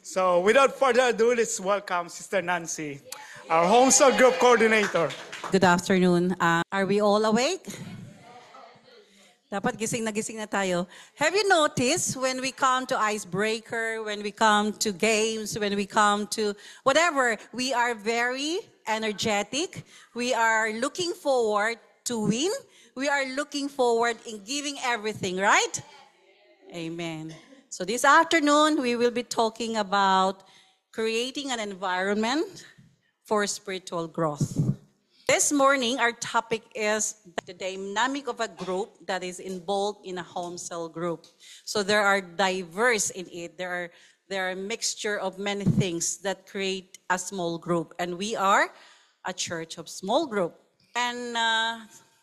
So without further ado, let's welcome Sister Nancy, our home cell group coordinator. Good afternoon. Are we all awake? Dapat gising na tayo. Have you noticed when we come to icebreaker, when we come to games, when we come to whatever, we are very energetic. We are looking forward to win. We are looking forward in giving everything, right? Amen. So this afternoon, we will be talking about creating an environment for spiritual growth. This morning, our topic is the dynamic of a group that is involved in a home cell group. So there are diverse in it. There are a mixture of many things that create a small group. And we are a church of small group. And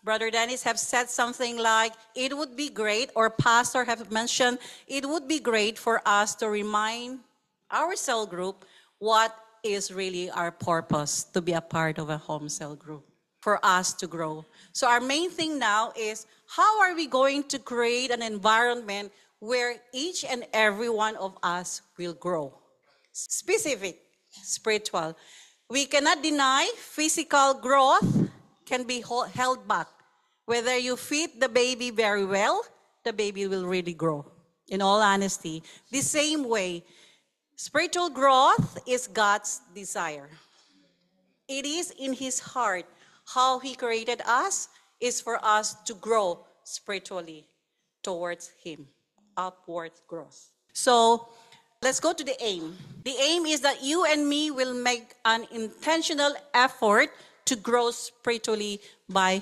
Brother Dennis have said something like, it would be great, or Pastor have mentioned, it would be great for us to remind our cell group what is really our purpose to be a part of a home cell group, for us to grow. So our main thing now is, how are we going to create an environment where each and every one of us will grow? Specific, spiritual. We cannot deny physical growth can be held back. Whether you feed the baby very well, the baby will really grow. In all honesty, the same way, spiritual growth is God's desire. It is in His heart. How He created us is for us to grow spiritually towards Him, upward growth. So let's go to the aim. The aim is that you and me will make an intentional effort to grow spiritually by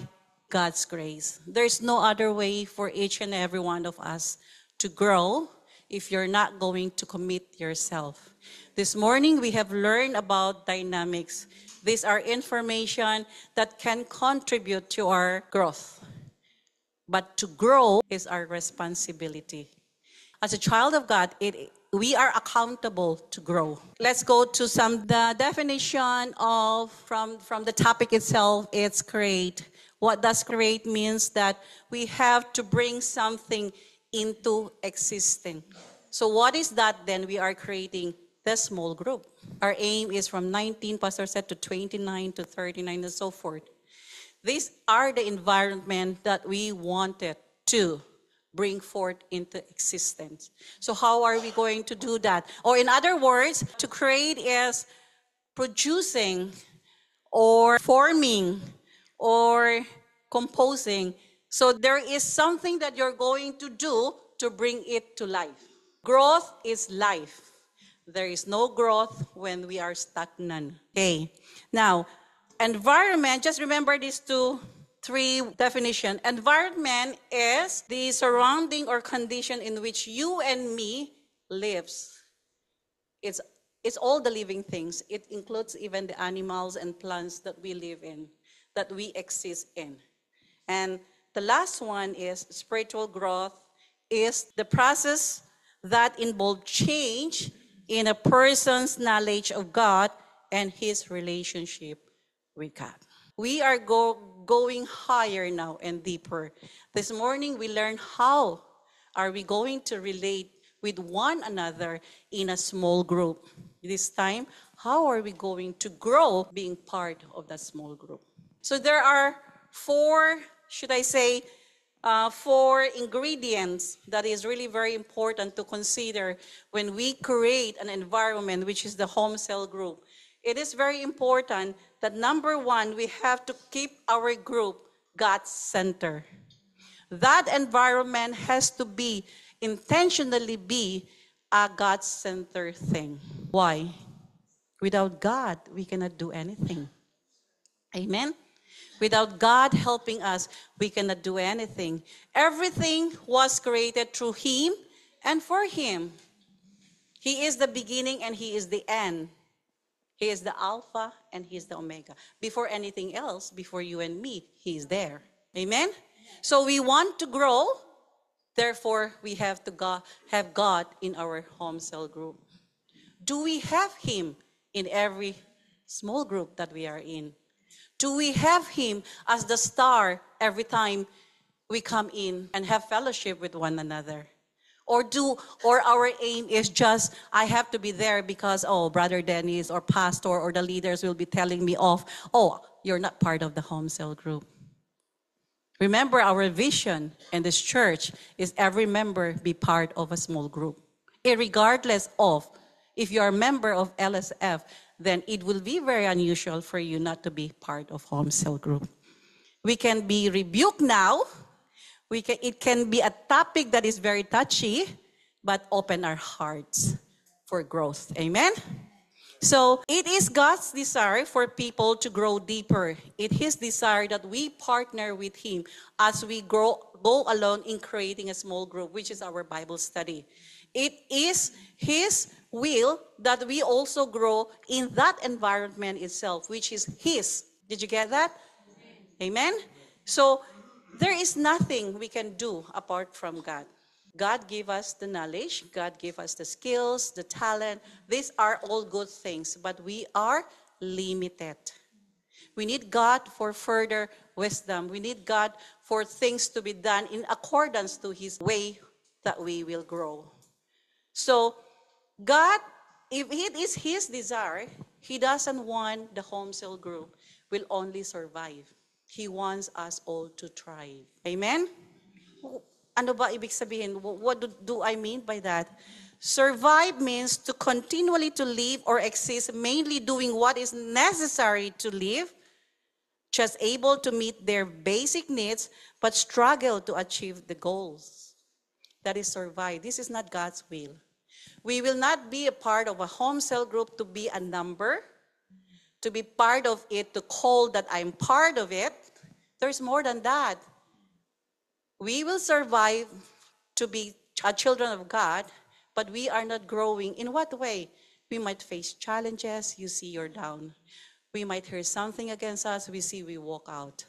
God's grace. There's no other way for each and every one of us to grow if you're not going to commit yourself. This morning, we have learned about dynamics. These are information that can contribute to our growth. But to grow is our responsibility. As a child of God, we are accountable to grow. Let's go to the definition of, from the topic itself, it's create. What does create means that we have to bring something into existence. So what is that then? We are creating the small group. Our aim is from 19, Pastor said, to 29 to 39 and so forth. These are the environment that we wanted to bring forth into existence. So how are we going to do that? Or in other words, to create is producing or forming or composing. So there is something that you're going to do to bring it to life. Growth is life. There is no growth when we are stagnant. Okay. Now, environment, just remember these three definitions. Environment is the surrounding or condition in which you and me lives. It's all the living things. It includes even the animals and plants that we live in, that we exist in. And the last one is spiritual growth is the process that involves change in a person's knowledge of God and his relationship with God. We are going higher now and deeper. This morning we learned how are we going to relate with one another in a small group. This time, how are we going to grow being part of that small group? So there are four ingredients that is really very important to consider when we create an environment, which is the home cell group. It is very important that number one, we have to keep our group God-centered. That environment has to intentionally be a God-centered thing. Why? Without God, we cannot do anything. Amen? Without God helping us, we cannot do anything. Everything was created through Him and for Him. He is the beginning and He is the end. He is the Alpha and He is the Omega. Before anything else, before you and me, He is there. Amen? So we want to grow, therefore we have to have God in our home cell group. Do we have Him in every small group that we are in? Do we have Him as the star every time we come in and have fellowship with one another? Or our aim is just, I have to be there because, oh, Brother Dennis or pastor or the leaders will be telling me off, oh, you're not part of the home cell group. Remember, our vision in this church is every member be part of a small group. Irregardless of if you're a member of LSF, then it will be very unusual for you not to be part of home cell group. We can be rebuked now. It can be a topic that is very touchy, but open our hearts for growth. Amen? So it is God's desire for people to grow deeper. It is His desire that we partner with Him as we go along in creating a small group, which is our Bible study. It is His will that we also grow in that environment itself, which is His. Did you get that? Amen? So there is nothing we can do apart from God. God gave us the knowledge, God gave us the skills, the talent. These are all good things, but we are limited. We need God for further wisdom. We need God for things to be done in accordance to His way that we will grow. So God, if it is His desire, He doesn't want the home cell group will only survive. He wants us all to thrive. Amen? Ano ba ibig sabihin? What do I mean by that? Survive means to continually to live or exist, mainly doing what is necessary to live, just able to meet their basic needs, but struggle to achieve the goals. That is survive. This is not God's will. We will not be a part of a home cell group to be a number, to be part of it, to call that I'm part of it. There's more than that. We will survive to be children of God, but we are not growing. In what way? We might face challenges, you see you're down. We might hear something against us, we see we walk out.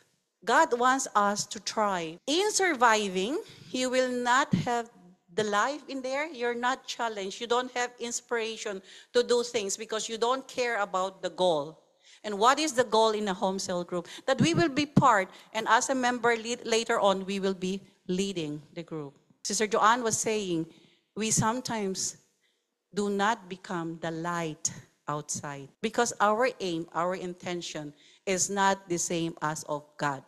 God wants us to try. In surviving, you will not have the life in there. You're not challenged. You don't have inspiration to do things because you don't care about the goal. And what is the goal in a home cell group? That we will be part, and as a member later on, we will be leading the group. Sister Joanne was saying, we sometimes do not become the light outside because our aim, our intention is not the same as of God.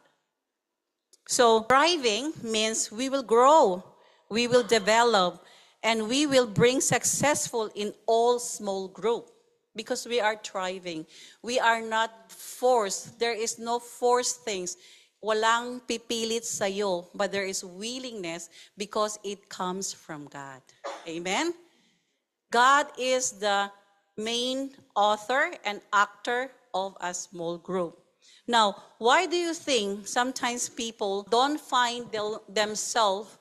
So thriving means we will grow, we will develop, and we will bring successful in all small group. Because we are thriving. We are not forced. There is no forced things. Walang pipilit sa'yo, but there is willingness because it comes from God. Amen? God is the main author and actor of a small group. Now, why do you think sometimes people don't find themselves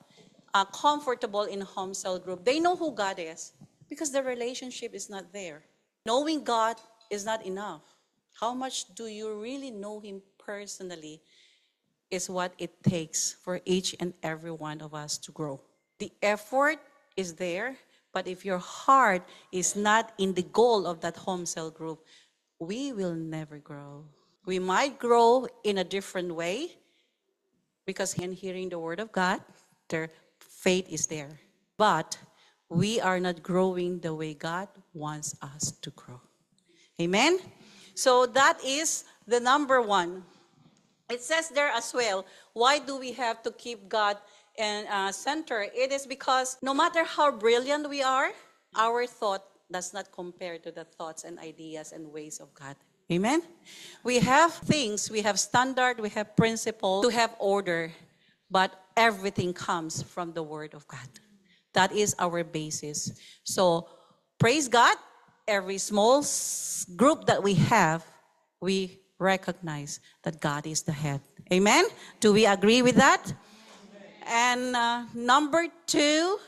comfortable in home cell group? They know who God is because the relationship is not there. Knowing God is not enough. How much do you really know Him personally is what it takes for each and every one of us to grow. The effort is there, but if your heart is not in the goal of that home cell group, we will never grow. We might grow in a different way because in hearing the Word of God, their faith is there. But we are not growing the way God wants us to grow. Amen? So that is the number one. It says there as well, why do we have to keep God in center? It is because no matter how brilliant we are, our thought does not compare to the thoughts and ideas and ways of God. Amen? We have things, we have standard, we have principle, to have order, but everything comes from the Word of God. That is our basis. So, praise God, every small group that we have, we recognize that God is the head. Amen? Do we agree with that? Amen. And number two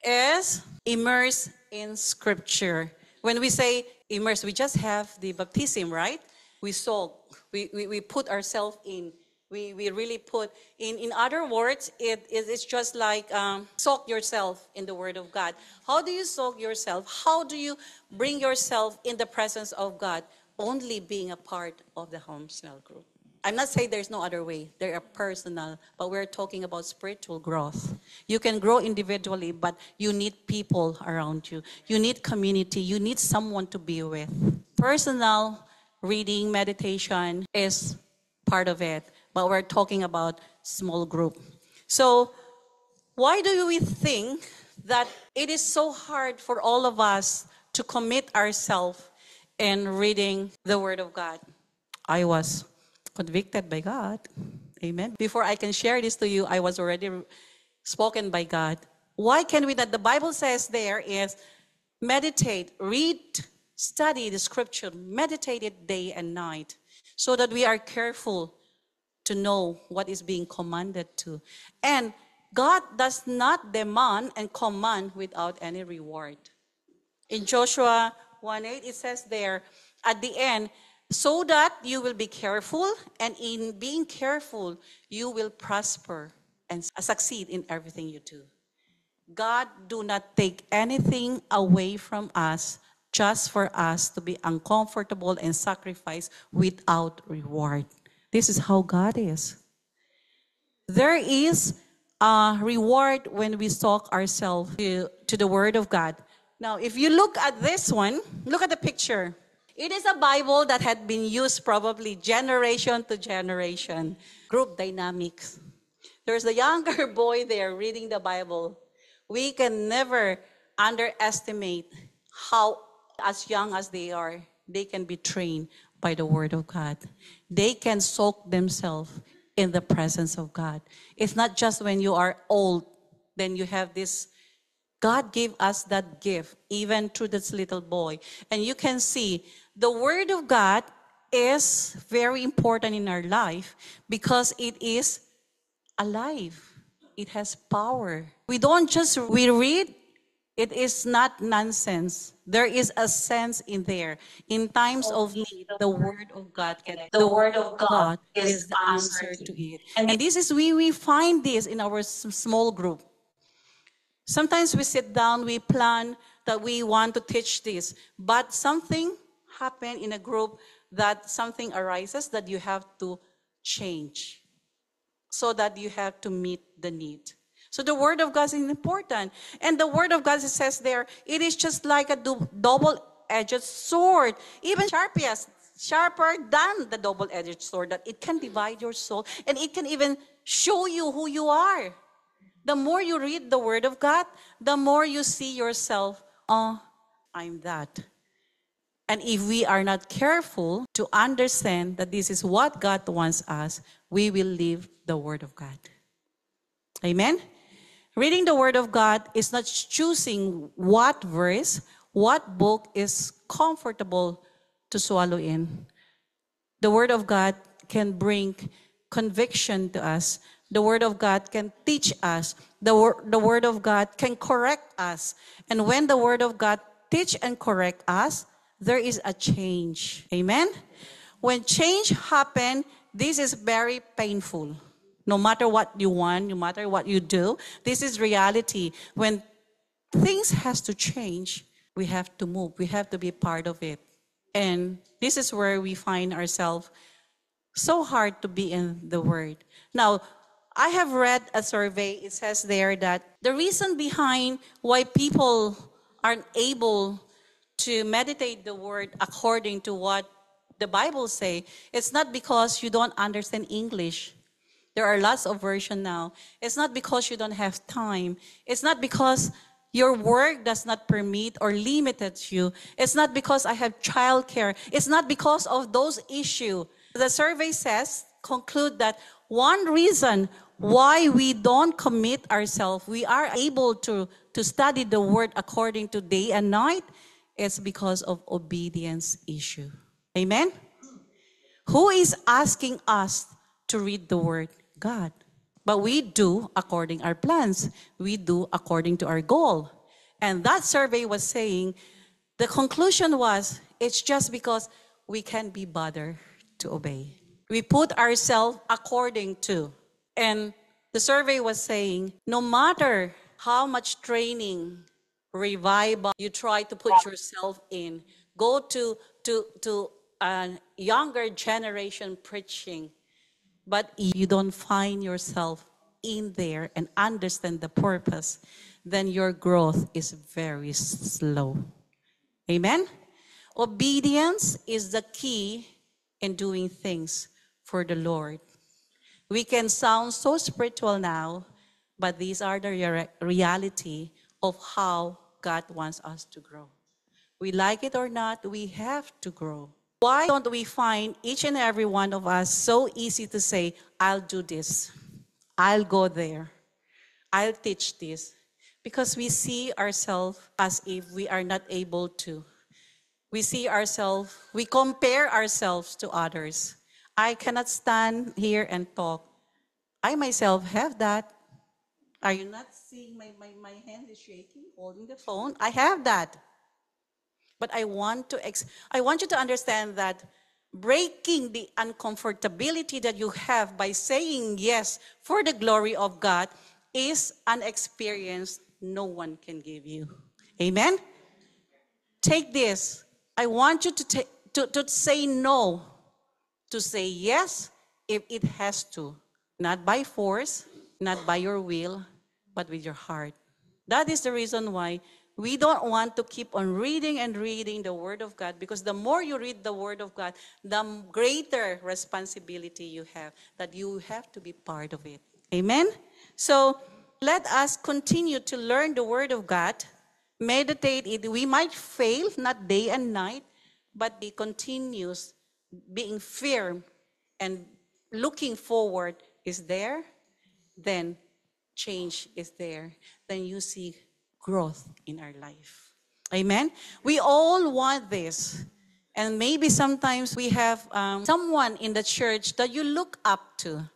is immerse in Scripture. When we say immerse, we just have the baptism, right? We soak, we put ourselves in. We really put, in other words, it's just like soak yourself in the Word of God. How do you soak yourself? How do you bring yourself in the presence of God? Only being a part of the home cell group. I'm not saying there's no other way. There are personal, but we're talking about spiritual growth. You can grow individually, but you need people around you. You need community. You need someone to be with. Personal reading, meditation is part of it, but we're talking about small group. So why do we think that it is so hard for all of us to commit ourselves in reading the Word of God? I was convicted by God. Amen. Before I can share this to you, I was already spoken by God. Why can we not? The Bible says there is meditate, read, study the scripture, meditate it day and night, so that we are careful to know what is being commanded to. And God does not demand and command without any reward. In Joshua 1:8, it says there, at the end, so that you will be careful, and in being careful, you will prosper and succeed in everything you do. God do not take anything away from us just for us to be uncomfortable and sacrifice without reward. This is how God is. There is a reward when we soak ourselves to the Word of God. Now, if you look at this one, look at the picture. It is a Bible that had been used probably generation to generation. Group dynamics. There's a younger boy there reading the Bible. We can never underestimate how, as young as they can be trained by the Word of God. They can soak themselves in the presence of God. It's not just when you are old, then you have this. God gave us that gift, even through this little boy. And you can see the Word of God is very important in our life because it is alive. It has power. We don't just we read, it is not nonsense. There is a sense in there. In times of need, the Word of God the Word of God is the answer to it. And this is we find this in our small group. Sometimes we sit down, we plan that we want to teach this, but something happened in a group that something arises that you have to change so that you have to meet the need. So the Word of God is important. And the Word of God, it says there, it is just like a double-edged sword, even sharper than the double-edged sword, that it can divide your soul and it can even show you who you are. The more you read the Word of God, the more you see yourself, oh, I'm that. And if we are not careful to understand that this is what God wants us, we will leave the Word of God. Amen? Reading the Word of God is not choosing what verse, what book is comfortable to swallow in. The Word of God can bring conviction to us. The Word of God can teach us. The Word of God can correct us. And when the Word of God teach and correct us, there is a change. Amen? When change happens, this is very painful. No matter what you want, no matter what you do, this is reality. When things has to change, we have to move. We have to be part of it. And this is where we find ourselves so hard to be in the Word. Now, I have read a survey. It says there that the reason behind why people aren't able to meditate the Word according to what the Bible say, it's not because you don't understand English. There are lots of versions now. It's not because you don't have time. It's not because your work does not permit or limited you. It's not because I have childcare. It's not because of those issues. The survey says, conclude that one reason why we don't commit ourselves, we are able to study the Word according to day and night, is because of obedience issue. Amen? Who is asking us to read the Word? God. But we do according our plans. We do according to our goal. And that survey was saying, the conclusion was, it's just because we can't be bothered to obey. We put ourselves according to. And the survey was saying, no matter how much training, revival you try to put yourself in, go to a younger generation preaching, But if you don't find yourself in there and understand the purpose, then your growth is very slow. Amen? Obedience is the key in doing things for the Lord. We can sound so spiritual now, but these are the reality of how God wants us to grow. We like it or not, we have to grow. Why don't we find each and every one of us so easy to say, I'll do this, I'll go there, I'll teach this? Because we see ourselves as if we are not able to. We see ourselves, we compare ourselves to others. I cannot stand here and talk. I myself have that. Are you not seeing my hand is shaking, holding the phone? I have that. But I want you to understand that breaking the uncomfortability that you have by saying yes for the glory of God is an experience no one can give you. Amen? Take this. I want you to say no, to say yes if it has to. Not by force, not by your will, but with your heart. That is the reason why we don't want to keep on reading and reading the Word of God, because the more you read the Word of God, the greater responsibility you have, that you have to be part of it. Amen? So let us continue to learn the Word of God, meditate it. We might fail, not day and night, but be continuous, being firm and looking forward is there, then change is there. Then you see growth in our life. Amen? We all want this. And maybe sometimes we have someone in the church that you look up to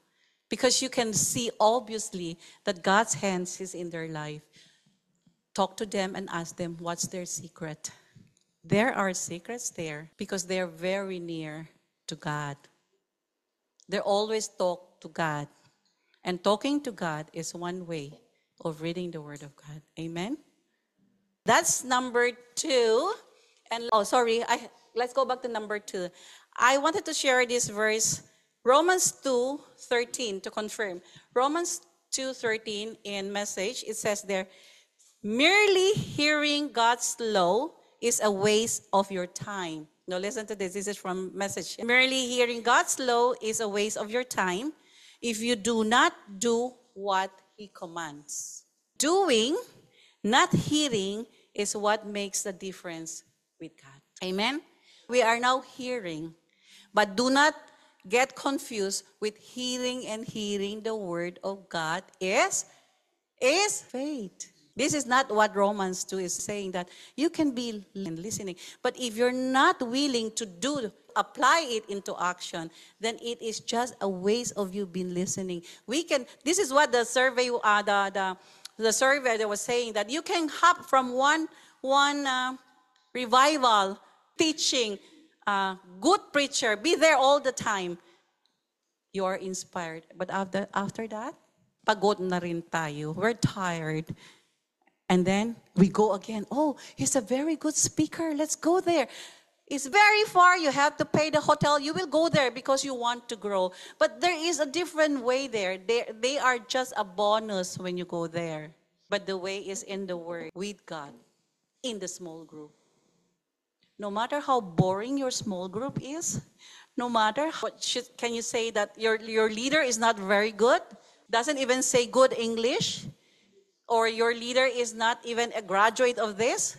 because you can see obviously that God's hands is in their life. Talk to them and ask them what's their secret. There are secrets there because they're very near to God. They always talk to God. And talking to God is one way of reading the Word of God. Amen? That's number 2. And let's go back to number 2. I wanted to share this verse, Romans 2:13, to confirm. Romans 2:13 in Message, it says there, merely hearing God's law is a waste of your time. Now listen to this. This is from Message. Merely hearing God's law is a waste of your time if you do not do what He commands. Doing, not hearing, is what makes the difference with God. Amen? We are now hearing, but do not get confused with hearing, and hearing the Word of God is faith. This is not what Romans 2 is saying, that you can be listening. But if you're not willing to apply it into action, then it is just a waste of you being listening. This is what the survey, the survey that was saying, that you can hop from one revival, teaching, good preacher, be there all the time. You are inspired. But after that, pagod na rin tayo. We're tired. And then we go again. Oh, he's a very good speaker. Let's go there. It's very far. You have to pay the hotel. You will go there because you want to grow. But there is a different way there. They are just a bonus when you go there. But the way is in the Word, with God, in the small group. No matter how boring your small group is, no matter can you say that your leader is not very good, doesn't even say good English, or your leader is not even a graduate of this,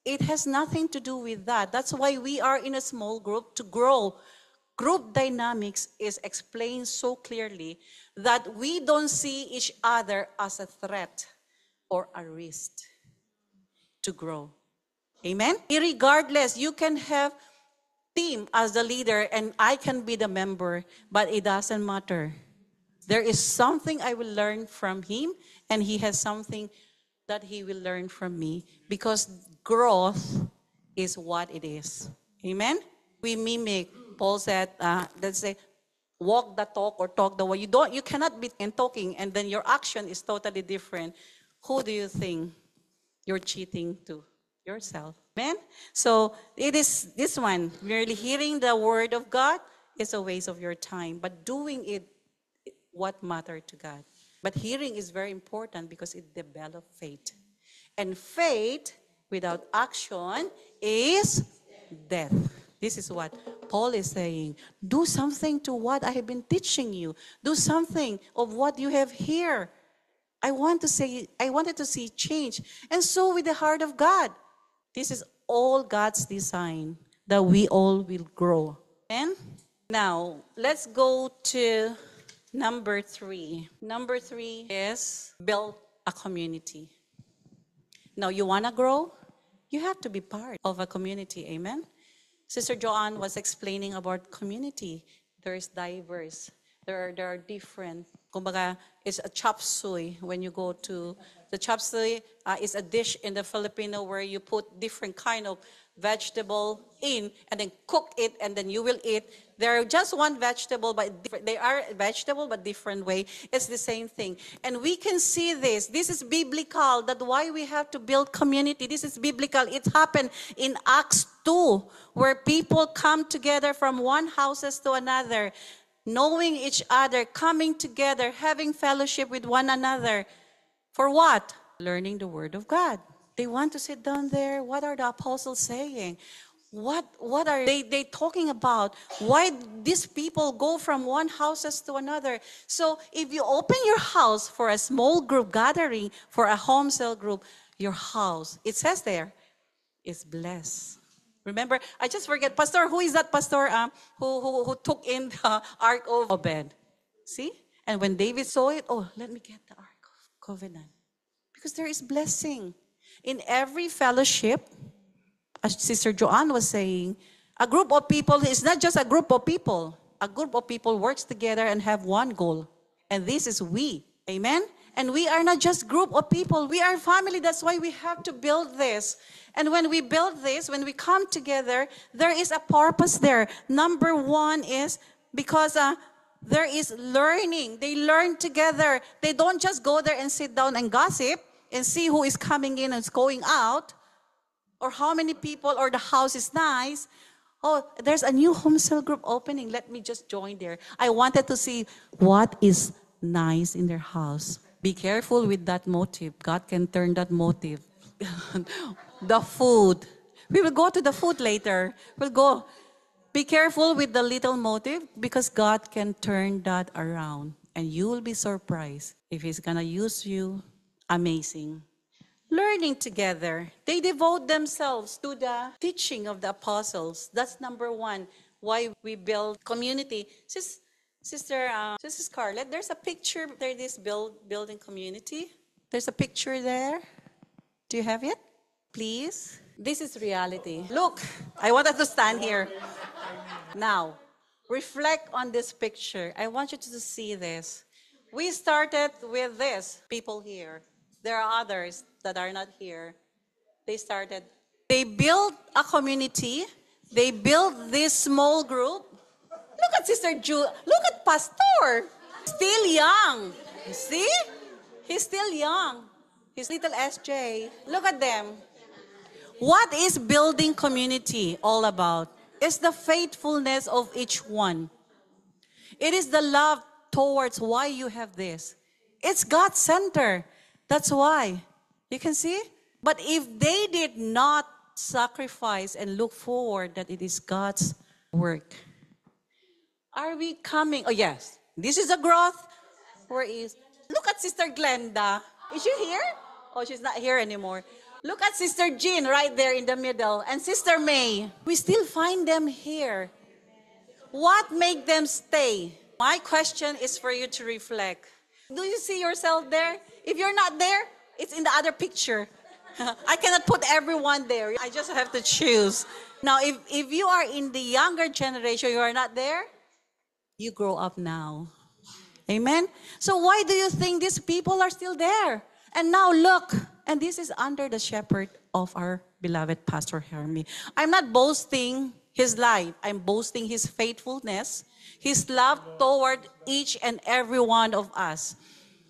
it has nothing to do with that. That's why we are in a small group, to grow. Group dynamics is explained so clearly that we don't see each other as a threat or a risk to grow. Amen? Irregardless, you can have Tim as the leader and I can be the member, but it doesn't matter. There is something I will learn from him, and he has something that he will learn from me, because growth is what it is. Amen? We mimic. Paul said, let's say, walk the talk or talk the way. You cannot be talking and then your action is totally different. Who do you think you're cheating to? Yourself. Amen? So it is this one, merely hearing the Word of God is a waste of your time, but doing it what mattered to God. But hearing is very important because it develops faith. And faith without action is death. This is what Paul is saying. Do something to what I have been teaching you. Do something of what you have here. I wanted to see change. And so with the heart of God. This is all God's design, that we all will grow. And now, let's go to number 3. Number 3 is build a community. Now, you want to grow? You have to be part of a community. Amen? Sister Joanne was explaining about community. There is diverse. There are different. Kumbaga, it's a chop suey. When you go to the chop suey, is a dish in the Filipino where you put different kind of vegetable in and then cook it and then you will eat. They're just one vegetable, but they are vegetable but different way. It's the same thing. And we can see this. This is biblical. That's why we have to build community. This is biblical. It happened in Acts 2 where people come together from one houses to another, knowing each other, coming together, having fellowship with one another. For what? Learning the Word of God. They want to sit down there. What are the apostles saying? What are they talking about? Why these people go from one houses to another? So if you open your house for a small group gathering, for a home cell group, your house, it says there, is blessed. Remember, I just forget, Pastor, who is that pastor who took in the Ark of Obed? See? And when David saw it, oh, let me get the Ark of Covenant. Because there is blessing. In every fellowship, as Sister Joanne was saying, a group of people is not just a group of people. A group of people works together and have one goal. And this is we. Amen? And we are not just group of people. We are family. That's why we have to build this. And when we build this, when we come together, there is a purpose there. Number 1 is because there is learning. They learn together. They don't just go there and sit down and gossip and see who is coming in and is going out, or how many people, or the house is nice. Oh, there's a new home cell group opening. Let me just join there. I wanted to see what is nice in their house. Be careful with that motive. God can turn that motive. The food. We will go to the food later. We'll go. Be careful with the little motive because God can turn that around. And you will be surprised if He's going to use you. Amazing. Learning together. They devote themselves to the teaching of the apostles. That's number 1. Why we build community. Sister Scarlett, there's a picture there, this building community. There's a picture there. Do you have it? Please. This is reality. Look, I wanted to stand here. Now, reflect on this picture. I want you to see this. We started with this, people here. There are others that are not here. They built a community. They built this small group. Look at Sister Jude. Look at Pastor. Still young. You see? He's still young. He's little SJ. Look at them. What is building community all about? It's the faithfulness of each one. It is the love towards why you have this. It's God's center. That's why. You can see? But if they did not sacrifice and look forward that it is God's work, are we coming? Oh, yes. This is a growth. Where is? Look at Sister Glenda. Is she here? Oh, she's not here anymore. Look at Sister Jean right there in the middle. And Sister May. We still find them here. What made them stay? My question is for you to reflect. Do you see yourself there? If you're not there, it's in the other picture. I cannot put everyone there. I just have to choose. Now, if you are in the younger generation, you are not there, you grow up now. Amen? So why do you think these people are still there? And now look, and this is under the shepherd of our beloved Pastor Hermie. I'm not boasting his life. I'm boasting his faithfulness, his love toward each and every one of us.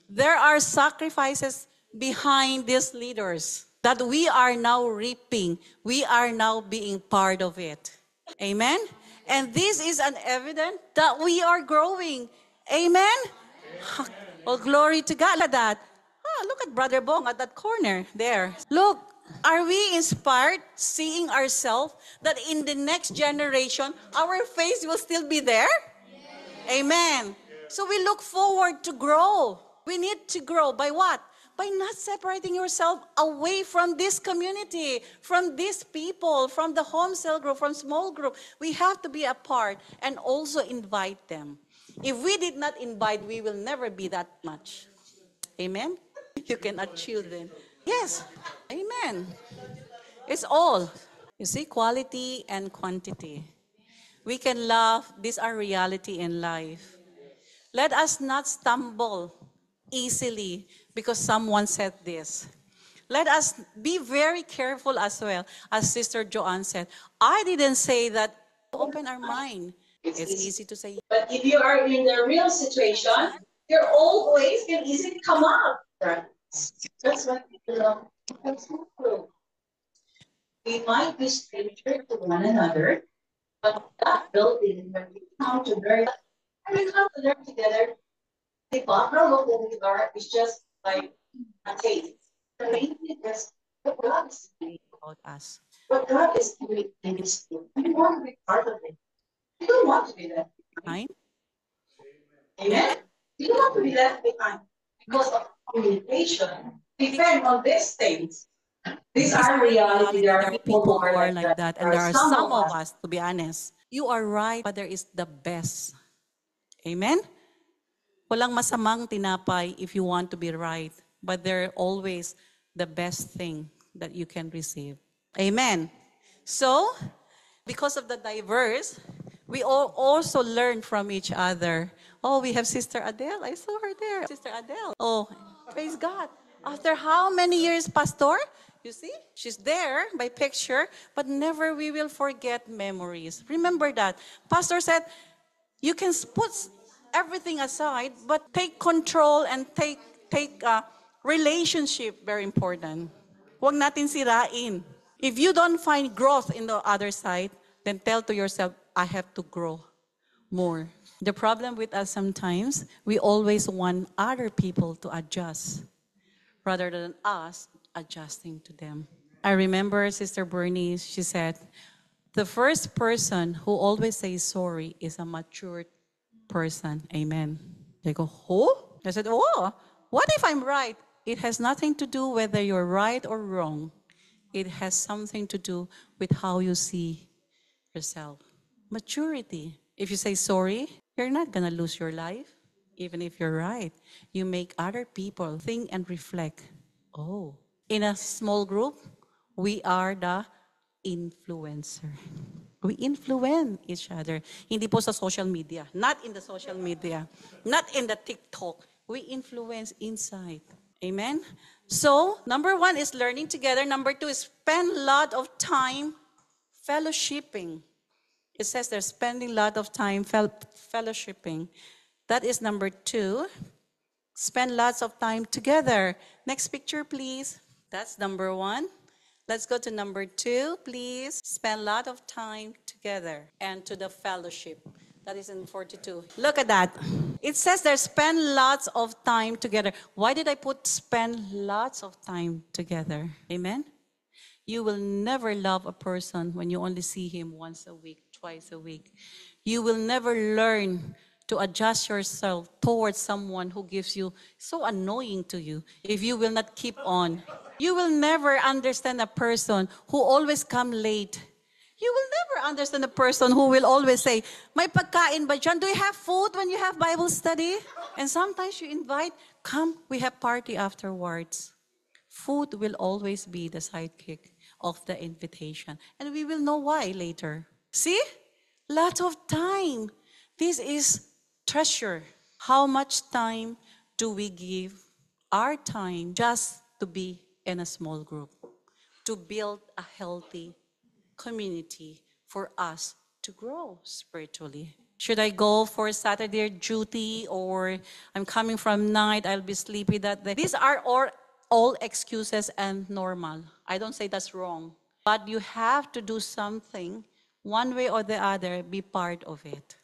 There are sacrifices behind these leaders that we are now reaping. We are now being part of it. Amen? And this is an evidence that we are growing. Amen? Oh, glory to God at that. Ah, look at Brother Bong at that corner there. Look, are we inspired seeing ourselves that in the next generation, our face will still be there? Amen. So we look forward to grow. We need to grow by what? By not separating yourself away from this community, from these people, from the home cell group, from small group. We have to be a part and also invite them. If we did not invite, we will never be that much. Amen? You cannot children. Yes. Amen. It's all. You see, quality and quantity. We can love. These are reality in life. Let us not stumble easily because someone said this. Let us be very careful as well, as Sister Joanne said. I didn't say that. Open our mind. It's easy to say. But if you are in the real situation, your old ways can easily come up. Right? That's what we belong. That's not true. We might be strangers to one another, but that building, when we come to learn, and we come to learn together, the background of who we are is just like a taste. The main thing is what God is doing. About us. What God is doing in this group. We want to be part of it. We don't want to be left behind. Right? Amen? We don't want to be left behind because of communication. Depend on these things. These are reality. There are people who are like that. And there are some of us, to be honest. You are right, Father is the best. Amen? Walang masamang tinapay if you want to be right. But they're always the best thing that you can receive. Amen? So, because of the diverse, we all also learn from each other. Oh, we have Sister Adele. I saw her there. Sister Adele. Oh, praise God. After how many years, Pastor? You see, she's there by picture, but never we will forget memories. Remember that. Pastor said, you can put everything aside, but take control and take relationship, very important. Huwag natin sirain. If you don't find growth in the other side, then tell to yourself, I have to grow more. The problem with us sometimes, we always want other people to adjust rather than us adjusting to them. I remember Sister Bernice, she said, the first person who always says sorry is a mature person. Amen. They go, who? I said, oh, what if I'm right? It has nothing to do whether you're right or wrong. It has something to do with how you see yourself. Maturity. If you say sorry, you're not going to lose your life, even if you're right. You make other people think and reflect. Oh, in a small group, we are the influencer. We influence each other. Hindi po sa social media. Not in the social media. Not in the TikTok. We influence inside. Amen? So, number 1 is learning together. Number 2 is spend a lot of time fellowshipping. It says they're spending a lot of time fellowshipping. That is number 2. Spend lots of time together. Next picture, please. That's number 1. Let's go to number 2, please. Spend a lot of time together and to the fellowship. That is in 42. Look at that. It says there, spend lots of time together. Why did I put spend lots of time together? Amen? You will never love a person when you only see him once a week, twice a week. You will never learn to adjust yourself towards someone who gives you so annoying to you if you will not keep on. You will never understand a person who always come late. You will never understand a person who will always say, may pagkain ba dyan? Do you have food when you have Bible study? And sometimes you invite, come, we have party afterwards. Food will always be the sidekick of the invitation. And we will know why later. See? Lots of time. This is treasure. How much time do we give our time just to be in a small group? To build a healthy community for us to grow spiritually. Should I go for Saturday duty, or I'm coming from night, I'll be sleepy that day? These are all excuses and normal. I don't say that's wrong. But you have to do something, one way or the other, be part of it.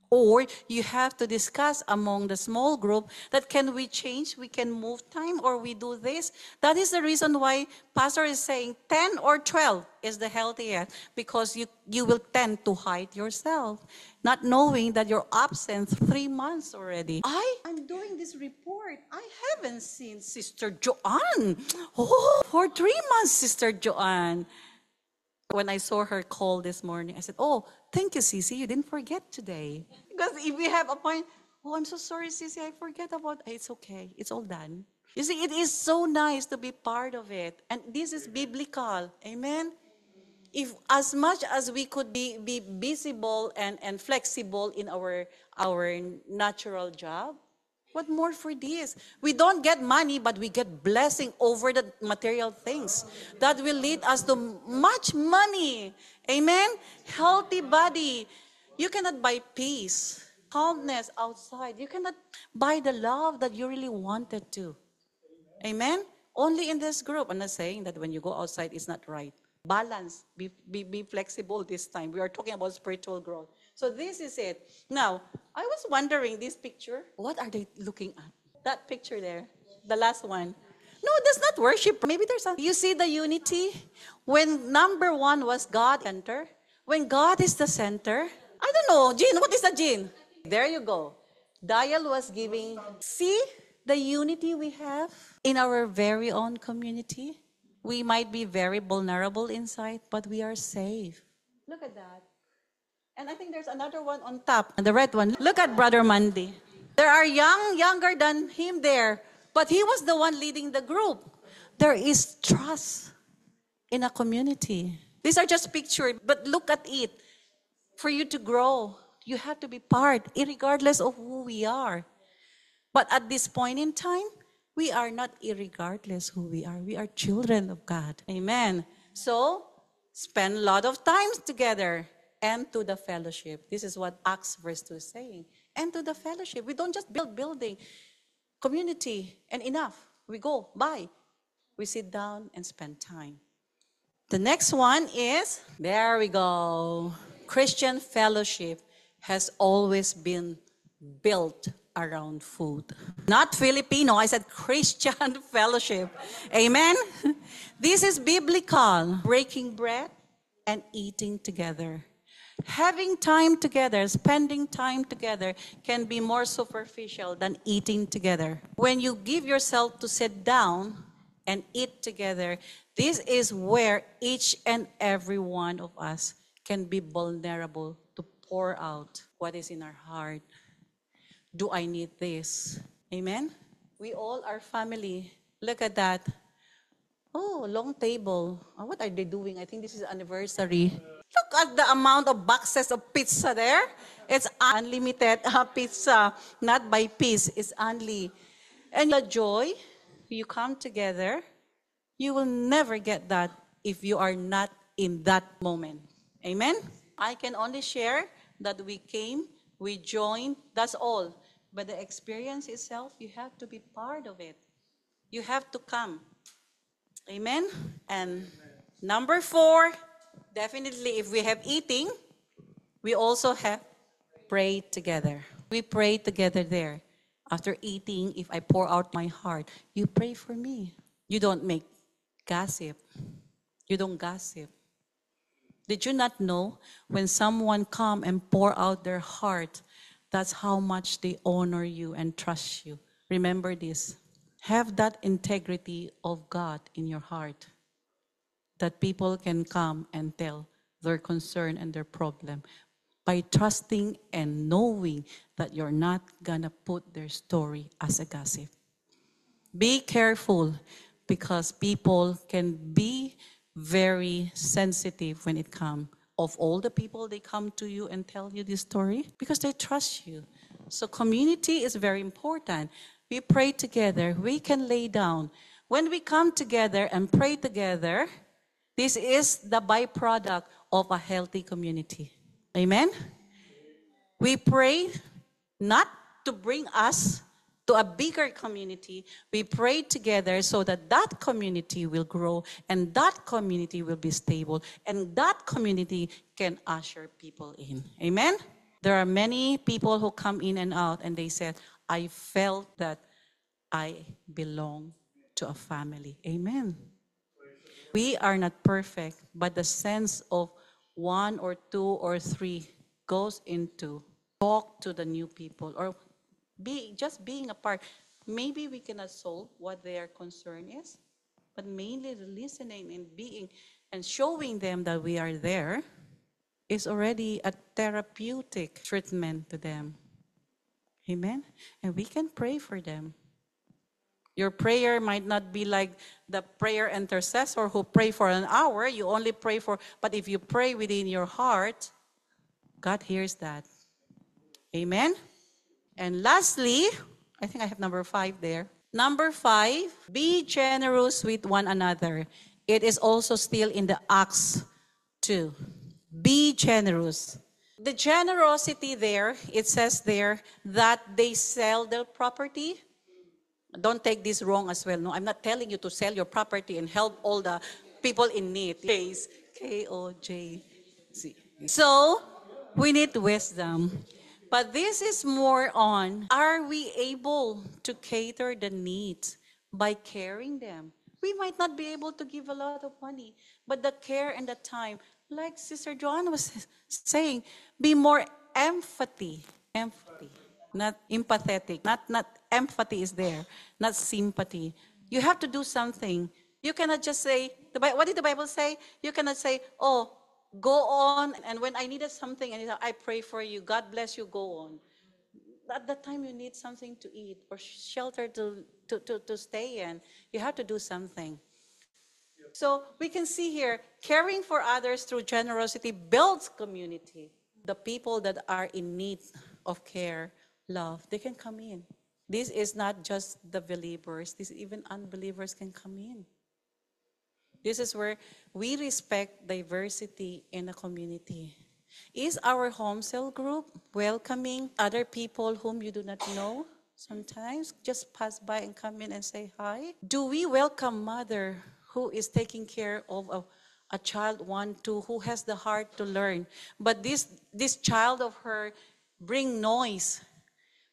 Or you have to discuss among the small group that can we change, we can move time, or we do this. That is the reason why Pastor is saying 10 or 12 is the healthiest, because you will tend to hide yourself, not knowing that you're absent 3 months already. I'm doing this report. I haven't seen Sister Joanne. Oh, for 3 months, Sister Joanne. When I saw her call this morning, I said, oh, thank you, Sisi. You didn't forget today. Because if we have a point, oh, I'm so sorry, Sisi. I forget about it. It's okay. It's all done. You see, it is so nice to be part of it. And this is biblical. Amen? If as much as we could be visible and flexible in our natural job, what more for this? We don't get money, but we get blessing over the material things that will lead us to much money. Amen? Healthy body. You cannot buy peace, calmness outside. You cannot buy the love that you really wanted to. Amen? Only in this group. I'm not saying that when you go outside, it's not right. Balance. Be flexible this time. We are talking about spiritual growth. So this is it. Now, I was wondering, this picture, what are they looking at? That picture there, the last one. No, that's not worship. Maybe there's something. You see the unity? When number one was God center, when God is the center, I don't know, Jean, what is the Jean? There you go. Dial was giving, see the unity we have in our very own community? We might be very vulnerable inside, but we are safe. Look at that. And I think there's another one on top, the red one. Look at Brother Mandy. There are younger than him there, but he was the one leading the group. There is trust in a community. These are just pictures, but look at it. For you to grow, you have to be part, irregardless of who we are. But at this point in time, we are not irregardless who we are. We are children of God. Amen. So, spend a lot of time together. And to the fellowship. This is what Acts verse 2 is saying. And to the fellowship. We don't just build building, community, and enough. We go, bye. We sit down and spend time. The next one is, there we go. Christian fellowship has always been built around food. Not Filipino, I said Christian fellowship. Amen? This is biblical. Breaking bread and eating together. Having time together, spending time together can be more superficial than eating together. When you give yourself to sit down and eat together, this is where each and every one of us can be vulnerable to pour out what is in our heart. Do I need this? Amen? We all are family. Look at that. Oh, long table. What are they doing? I think this is anniversary. Look at the amount of boxes of pizza there. It's unlimited pizza, not by piece. It's only. And the joy, you come together, you will never get that if you are not in that moment. Amen? I can only share that we came, we joined, that's all. But the experience itself, you have to be part of it. You have to come. Amen? And number 4, definitely if we have eating, we also have prayed together. We pray together there. After eating, if I pour out my heart, you pray for me. You don't make gossip. You don't gossip. Did you not know when someone come and pour out their heart, that's how much they honor you and trust you? Remember this. Have that integrity of God in your heart, that people can come and tell their concern and their problem by trusting and knowing that you're not gonna put their story as a gossip. Be careful, because people can be very sensitive when it comes. Of all the people, they come to you and tell you this story because they trust you. So community is very important. We pray together. We can lay down. When we come together and pray together, this is the byproduct of a healthy community. Amen? We pray not to bring us to a bigger community. We pray together so that that community will grow and that community will be stable and that community can usher people in. Amen? There are many people who come in and out and they said, I felt that I belong to a family. Amen. We are not perfect, but the sense of one or two or three goes into talk to the new people or just being a part. Maybe we cannot solve what their concern is, but mainly the listening and being and showing them that we are there is already a therapeutic treatment to them. Amen? And we can pray for them. Your prayer might not be like the prayer intercessor who pray for an hour. You only pray for, but if you pray within your heart, God hears that. Amen? And lastly, I think I have number 5 there. Number 5, be generous with one another. It is also still in the Acts 2. Be generous. The generosity there, it says there that they sell their property. Don't take this wrong as well. No, I'm not telling you to sell your property and help all the people in need. KOJC. So, we need wisdom. But this is more on, are we able to cater the needs by caring them? We might not be able to give a lot of money, but the care and the time, like Sister Joanna was saying, be more empathy, not empathetic, not empathy is there, not sympathy. You have to do something. You cannot just say, what did the Bible say? You cannot say, oh, go on, and when I needed something, and I pray for you, God bless you, go on. At that time, you need something to eat or shelter to stay in. You have to do something. So we can see here, caring for others through generosity builds community. The people that are in need of care, love, they can come in. This is not just the believers. This even unbelievers can come in. This is where we respect diversity in the community. Is our home cell group welcoming other people whom you do not know? Sometimes just pass by and come in and say hi. Do we welcome mother who is taking care of a child, 1, 2, who has the heart to learn? But this child of her bring noise,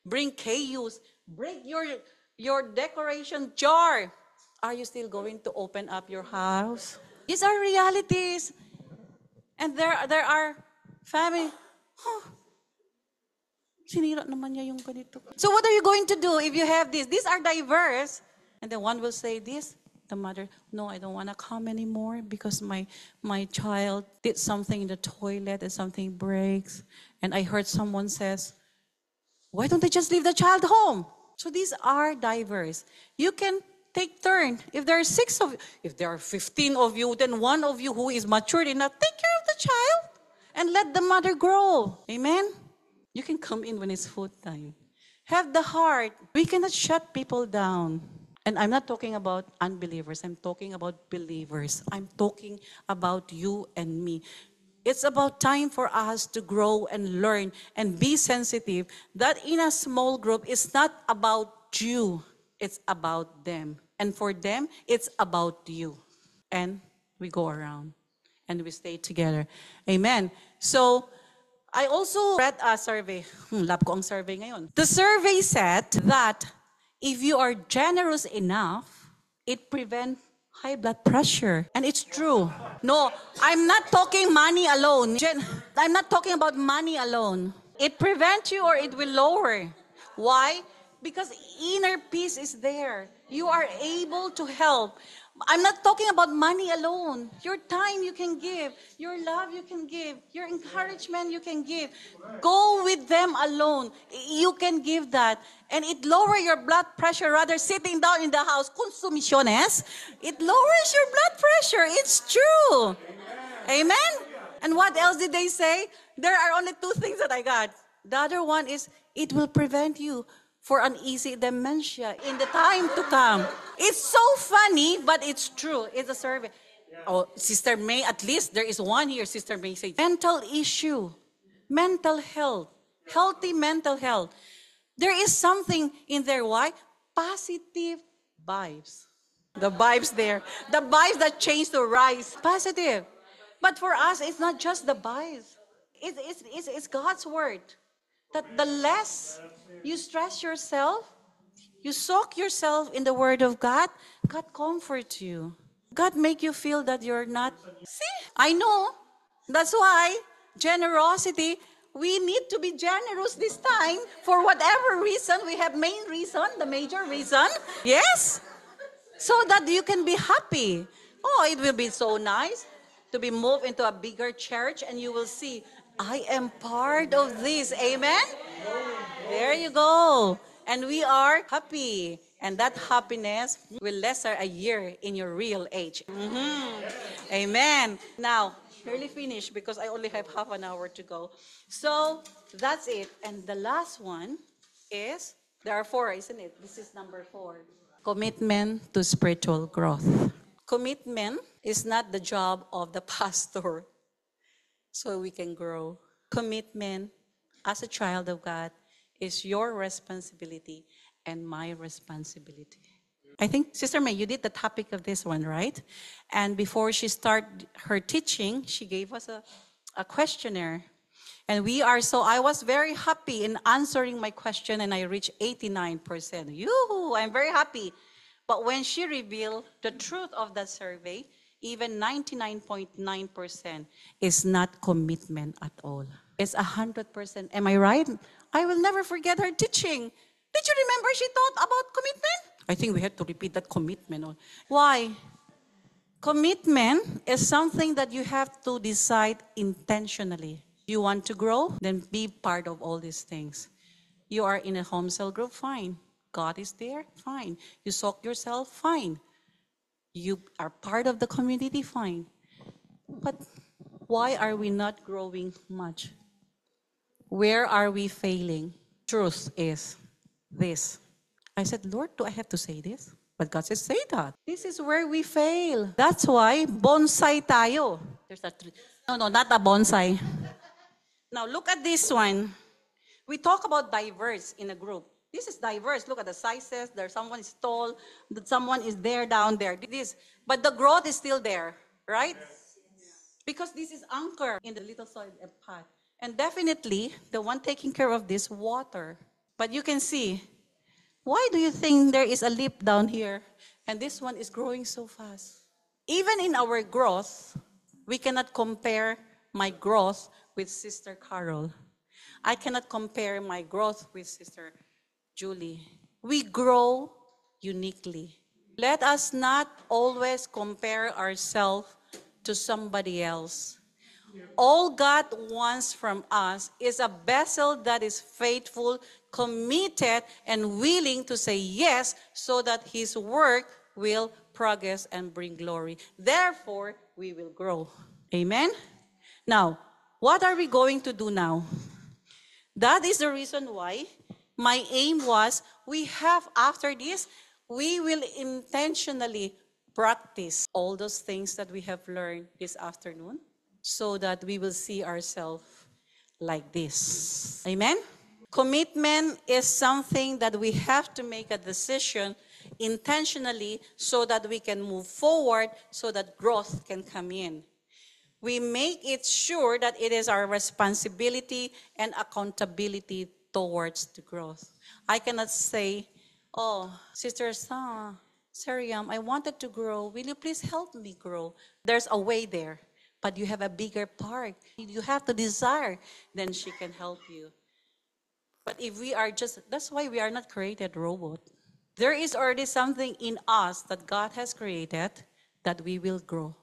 bring chaos, break your decoration jar. Are you still going to open up your house? These are realities. And there are family, sinira naman niya yung ganito. So what are you going to do if you have this? These are diverse. And then one will say this, the mother, no, I don't want to come anymore because my child did something in the toilet and something breaks. And I heard someone says, why don't they just leave the child home? So these are diverse. You can take turn. If there are 6 of you, if there are 15 of you, then one of you who is matured enough, take care of the child and let the mother grow. Amen? You can come in when it's food time. Have the heart. We cannot shut people down. And I'm not talking about unbelievers. I'm talking about believers. I'm talking about you and me. It's about time for us to grow and learn and be sensitive that in a small group, it's not about you. It's about them. And for them, it's about you. And we go around and we stay together. Amen. So, I also read a survey. Lab ko ang survey ngayon. The survey said that if you are generous enough, it prevents high blood pressure. And it's true. No, I'm not talking money alone. I'm not talking about money alone. It prevents you or it will lower. Why? Because inner peace is there. You are able to help. I'm not talking about money alone. Your time you can give. Your love you can give. Your encouragement you can give. Go with them alone. You can give that. And it lowers your blood pressure rather sitting down in the house. Consumiciones. It lowers your blood pressure. It's true. Amen? And what else did they say? There are only 2 things that I got. The other one is it will prevent you for uneasy dementia in the time to come. It's so funny, but it's true. It's a survey. Oh, Sister May, at least there is one here. Sister May said, mental issue, mental health, healthy mental health. There is something in there. Why? Positive vibes. The vibes there. The vibes that change to rise. Positive. But for us, it's not just the vibes. it's God's word. That the less you stress yourself, you soak yourself in the word of God, God comforts you. God make you feel that you're not. See, I know. That's why generosity, we need to be generous this time for whatever reason. We have main reason, the major reason. Yes. So that you can be happy. Oh, it will be so nice to be moved into a bigger church and you will see, I am part of this. Amen? There you go. And we are happy. And that happiness will lesser a year in your real age. Amen. Now, nearly finished because I only have half an hour to go. So, that's it. And the last one is, there are four, isn't it? This is number 4. Commitment to spiritual growth. Commitment is not the job of the pastor so we can grow. Commitment as a child of God is your responsibility and my responsibility. I think, Sister May, you did the topic of this one, right? And before she started her teaching, she gave us a questionnaire. And I was very happy in answering my question and I reached 89%. Yoo-hoo, I'm very happy. But when she revealed the truth of that survey, even 99.9% is not commitment at all. It's 100%. Am I right? I will never forget her teaching. Did you remember she taught about commitment? I think we had to repeat that commitment. Why? Commitment is something that you have to decide intentionally. You want to grow? Then be part of all these things. You are in a home cell group? Fine. God is there? Fine. You soak yourself? Fine. You are part of the community? Fine. But why are we not growing much? Where are we failing? Truth is this. I said, Lord, do I have to say this? But God says, say that. This is where we fail. That's why bonsai tayo. There's a tree. No, not a bonsai. Now look at this one. We talk about diverse in a group. This is diverse. Look at the sizes. There's someone is tall. Someone is there, down there. But the growth is still there, right? Because this is anchor in the little soil pot. And definitely, the one taking care of this, water. But you can see, why do you think there is a lip down here? And this one is growing so fast. Even in our growth, we cannot compare my growth with Sister Carol. I cannot compare my growth with Sister Julie. We grow uniquely. Let us not always compare ourselves to somebody else. All God wants from us is a vessel that is faithful, committed, and willing to say yes so that His work will progress and bring glory. Therefore, we will grow. Amen? Now, what are we going to do now? That is the reason why my aim was after this, we will intentionally practice all those things that we have learned this afternoon so that we will see ourselves like this. Amen? Commitment is something that we have to make a decision intentionally so that we can move forward, so that growth can come in. We make it sure that it is our responsibility and accountability towards the growth. I cannot say, oh, Sister Sariam, I wanted to grow. Will you please help me grow? There's a way there, but you have a bigger part. You have to desire, then she can help you. But if we are that's why we are not created robot. There is already something in us that God has created that we will grow.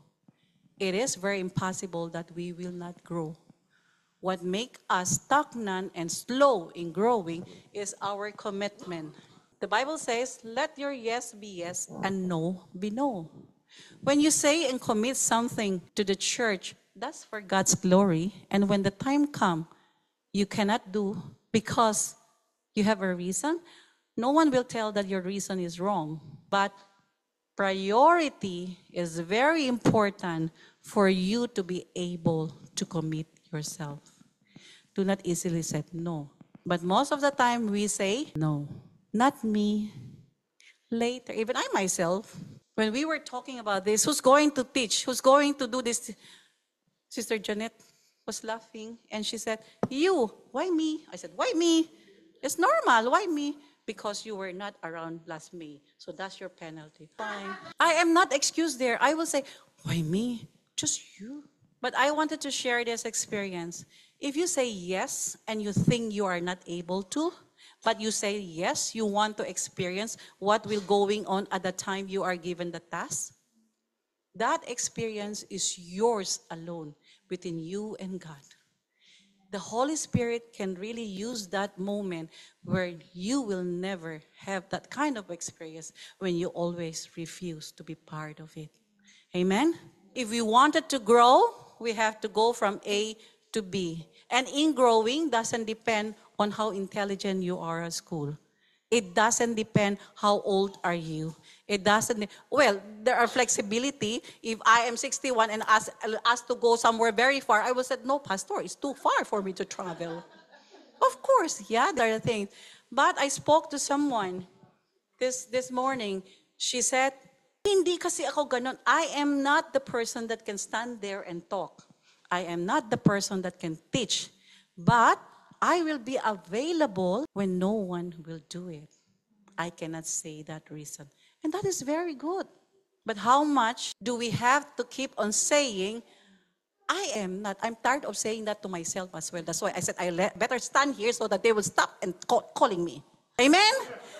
It is very impossible that we will not grow. What makes us stagnant and slow in growing is our commitment. The Bible says, let your yes be yes and no be no. When you say and commit something to the church, that's for God's glory. And when the time comes, you cannot do because you have a reason. No one will tell that your reason is wrong. But priority is very important for you to be able to commit yourself. Do not easily say no. But most of the time we say, no, not me. Later, even I myself, when we were talking about this, who's going to teach? Who's going to do this? Sister Janet, was laughing, and she said, "You, why me?" I said, "Why me? It's normal. Why me? Because you were not around last May. So that's your penalty." Fine. I am not excused there. I will say, "Why me? Just you." But I wanted to share this experience. If you say yes and you think you are not able to, but you say yes, you want to experience what will going on at the time you are given the task, that experience is yours alone between you and God. The Holy Spirit can really use that moment where you will never have that kind of experience when you always refuse to be part of it. Amen? If we wanted to grow, we have to go from A to B. And in growing doesn't depend on how intelligent you are at school. It doesn't depend how old are you. It doesn't, well, there are flexibility. If I am 61 and asked to go somewhere very far, I will say, "No, Pastor, it's too far for me to travel." Of course, yeah, there are things. But I spoke to someone this morning. She said, "Hindi kasi ako ganon. I am not the person that can stand there and talk. I am not the person that can teach. But I will be available when no one will do it." I cannot say that reason. And that is very good. But how much do we have to keep on saying, "I am not"? I'm tired of saying that to myself as well. That's why I said better stand here so that they will stop and calling me. Amen?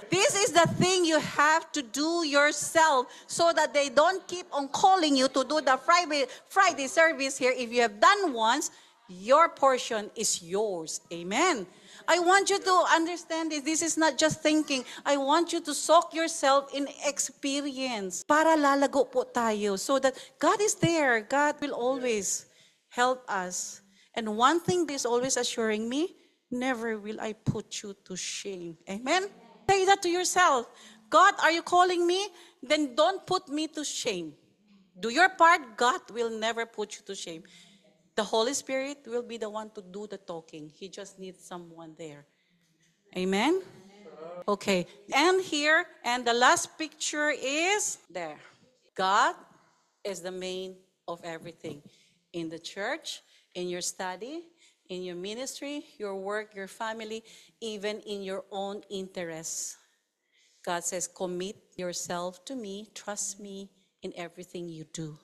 This is the thing you have to do yourself so that they don't keep on calling you to do the Friday service here. If you have done once, your portion is yours. Amen. I want you to understand this. This is not just thinking. I want you to soak yourself in experience para lalago po tayo so that God is there. God will always help us. And one thing that is always assuring me, never will I put you to shame. Amen? Say that to yourself. God, are you calling me? Then don't put me to shame. Do your part. God will never put you to shame. The Holy Spirit will be the one to do the talking. He just needs someone there. Amen? Okay. And here, and the last picture is there. God is the main of everything. In the church, in your study, in your ministry, your work, your family, even in your own interests. God says, "Commit yourself to me, trust me in everything you do."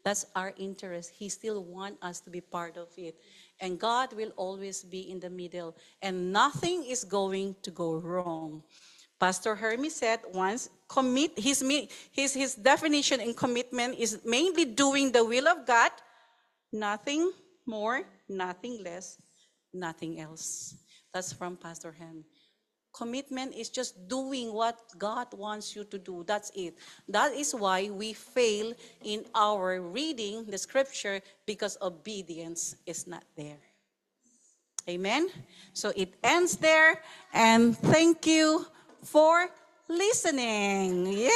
That's our interest. He still wants us to be part of it. And God will always be in the middle. And nothing is going to go wrong. Pastor Hermie said once, his definition in commitment is mainly doing the will of God, nothing more, nothing less, nothing else. That's from Pastor Hermie. Commitment is just doing what God wants you to do. That's it. That is why we fail in our reading the scripture, because obedience is not there. Amen? So it ends there, and thank you for listening. Yeah.